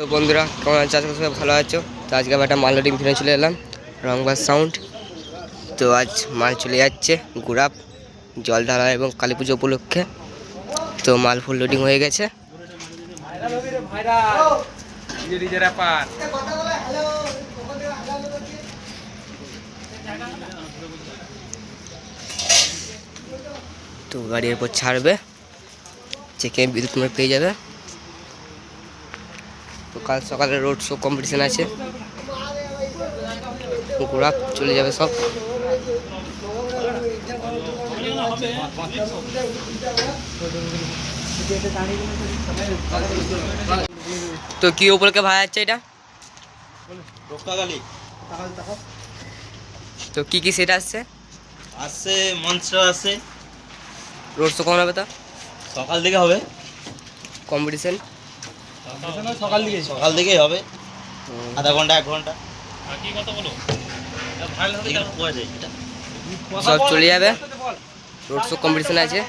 তো বন্ধুরা কেমন আছো? আজকে সবাই ভালো আছো। তো আজকে আমি একটা মাল লোডিং ফিরে চলে এলাম রংবাজ সাউন্ড। তো আজ মাল চলে যাচ্ছে গুড়াপ জল ঢালা এবং কালী পুজো উপলক্ষে। তো মাল ফুল লোডিং হয়ে গেছে। তো গাড়ি এরপর ছাড়বে, চেকে বিদ্যুৎ মোড় পেয়ে যাবে। তো কাল সকালে রোড শো কম্পিটিশন আছে, ঘোড়া চলে যাবে সব। তো কি উপলক্ষে ভাড়া যাচ্ছে এটা? তো কি কি সেট আসছে? মঞ্চ আছে, রোড শো কখন হবে? তো সকাল দিকে হবে। কম্পিটিশন সকাল দিকেই হবে, আধা ঘন্টা 1 ঘন্টা সব চলে যাবে। রোড শো কম্পিটিশন আছে।